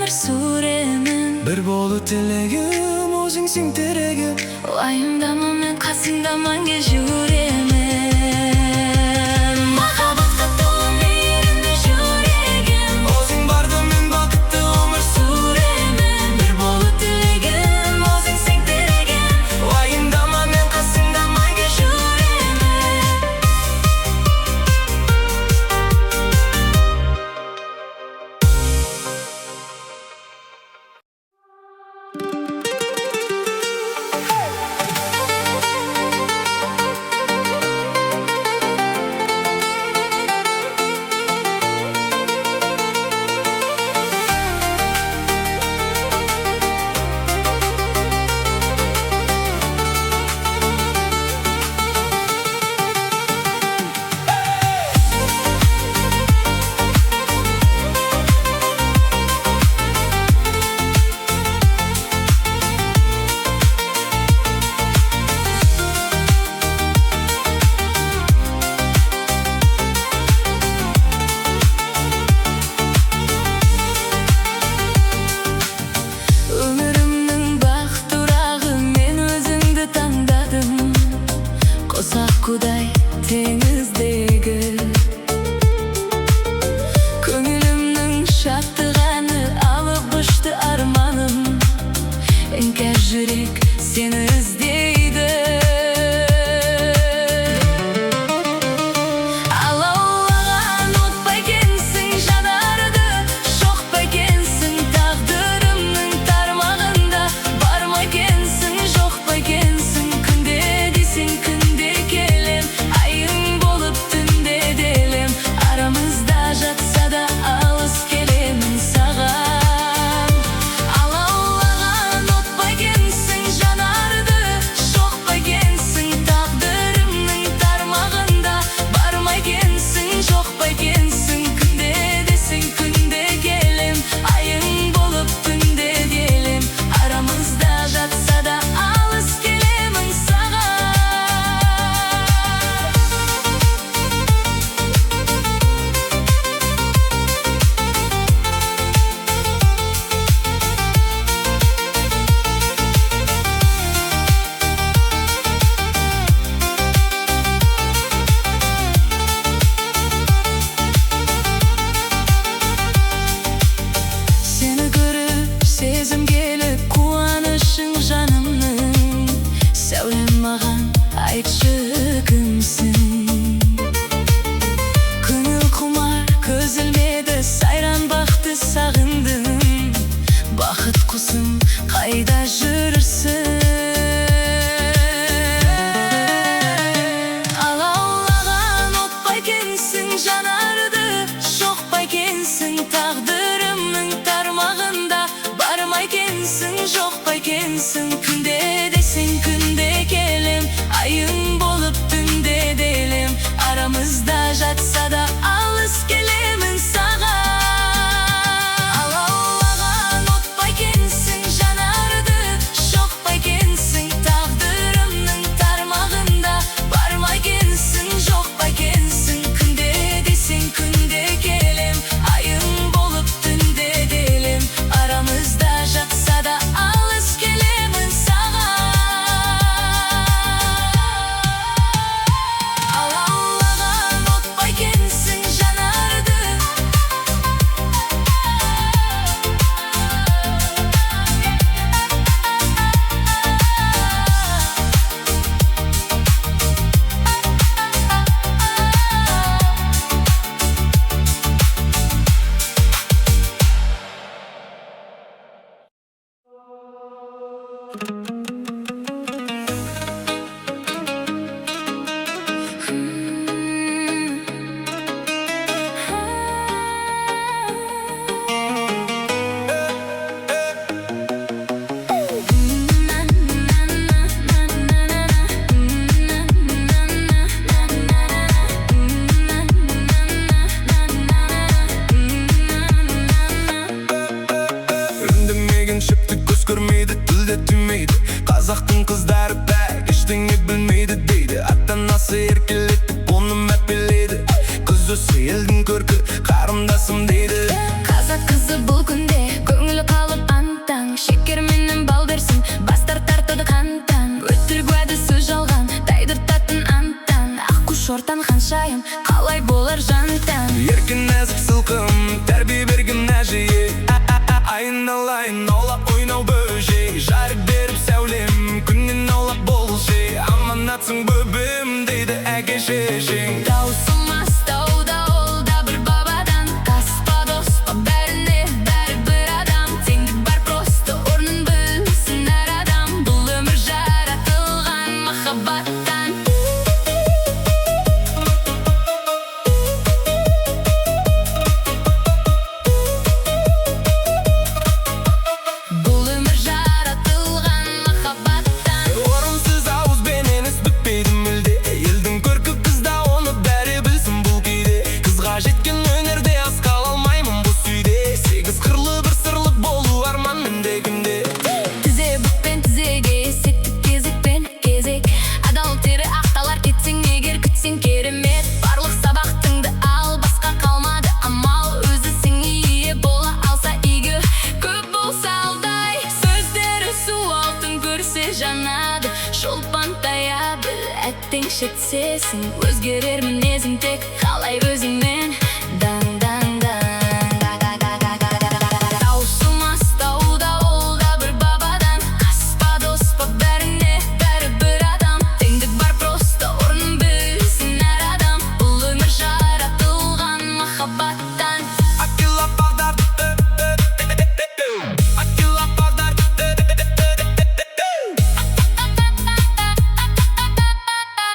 өмір сүремін. Бір болу тілегім, өзіңсің тірегім. Уайымдама, мен қасыңда мәңгі жүремін. Махаббатқа толы мейірімді жүрегім, Өзің барда мен бақытты өмір сүремін. Бір болу тілегім, өзіңсің тірегім. Уайымдама, мен қасыңда мәңгі жүремін. Құдай теңіздегі көңілімнің шаттығаны алып ұшты арманым. Іңкәр жүрек сені іздейді. Алаулаған от па екенсің жанарды, жоқ па екенсің тағдырымның тармағында, бар ма екенсің, жоқ па екенсің, күнде десең күнде келем, айың болып түнде делем, арамызда жатса да алыс келемін саған. Алаулаған от па екенсің жанарды, жоқ па екенсің тағдырымның тармағында, бар ма екенсің, жоқ па екенсің, күнде десең күнде келем, айың болып түнде делем, арамызда жатса да алыс келемін саған. Сені көріп сезім келіп, қуанышың жанымның, сәулем маған айтшы кімсің? Көңіл құмар көз ілмеді, сайран бақты сағындым, бақыт құсым қайда жүрсің? Алаулаған от па екенсің жанарды, жоқ па екенсің тағдырымның тармағында, бар ма екенсің, жоқ па екенсің, күнде десең күнде келем, айың болып түнде делем, арамызда жатса да алыс келемін саған. Алаулаған от па екенсің жанарды, жоқ па екенсің тағдырымның тармағында, бар ма екенсің, жоқ па екенсің, күнде десең күнде келем, айың болып түнде делем, арамызда жатса да алыс келемін саған. Алаулаған от па екенсің жанарды, Үндемеген шыпты көз көрмейді, тілде түймейді, қазақтың қыздары бәк ештеңе білмейді дейді. Ата-анасы еркелетіп оны мәпелейді, күз өсі елдің көркі қарындасым дейді. қазақ қызы бұл күнде көңілі нәзік сылқым тәрбие берген әжей айналайын аулап ойнау бөжей жарық беріп сәулем күннен аулақ болшы аманатсың бөбем дейді әке шешең Таусылмас тауда ол да бір бабадан таспа доспа бәріне бәрі бір адам теңдік бар просто орнын білсін әр адам бұл өмір жаратылған махаббаттан бұл өмір жаратылған махаббаттан орынсыз ауызбенен іс бітпейді мүлде елдің көркі қызда оны бәрі білсін бұл кейде қызға жеткен өнерде асқала алмаймын бұл сүйде сегіз қырлы бір сырлы болу арман міндегімде тізе бүкпен тізеге сеттік кезекпен кезек адал тері ақталар кетсең егер күтсең керемет барлық сабақтыңды ал басқа қалмады амал өзі сен ие бола алса игі көп болса алдай сөздері су алтын көрсе жанады шолпан тая біл әттең шетсесің өзгерер мінезің тек қалай өзіңмен дан дан таусылмас тауда ол да бір бабадан аспа доспа бәріне бәрі бір адам теңдік бар просто орнын білсін әр адам бұл өмір жаратылған махаббаттан Акила Бағдар Акила Бағдар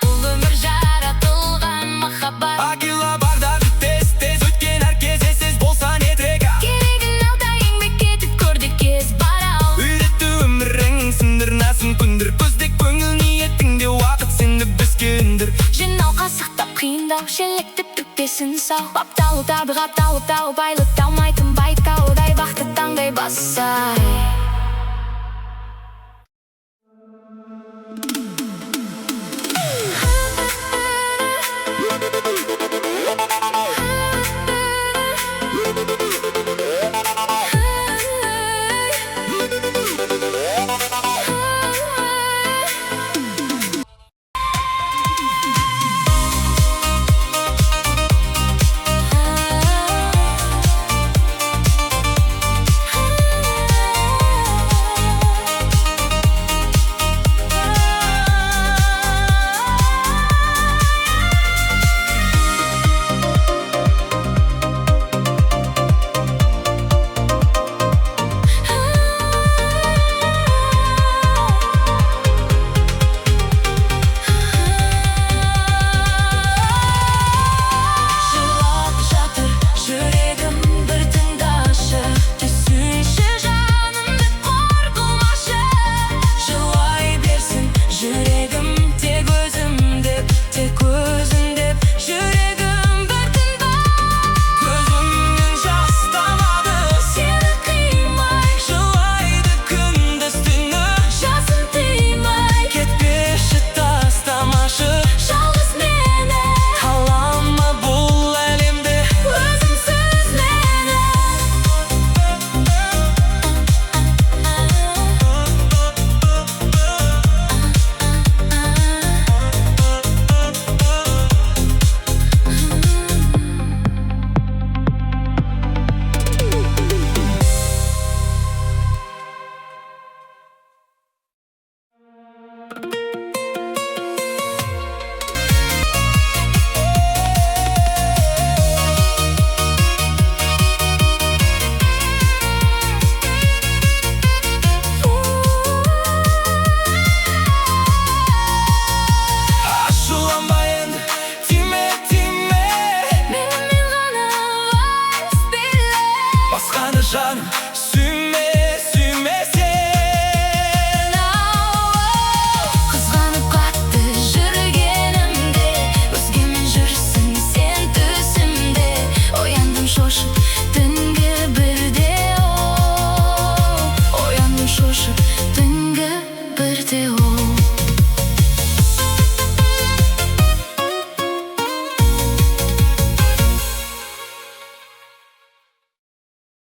бұл өмір жаратылған махаббат Акила Бағдар тез өткен әр кез есіз болса не тірек керегін алда еңбек етіп көрде кез бар ау үйретті өмірің сындыр насын күндір көздек көңіл ниетіңде уақыт сені бізге үндір жинау қасықтап қиындау шелектеп бүкпесін сау бапталу табиғат тауып айлы талмайтын байқаудай бақыт таңдай бассай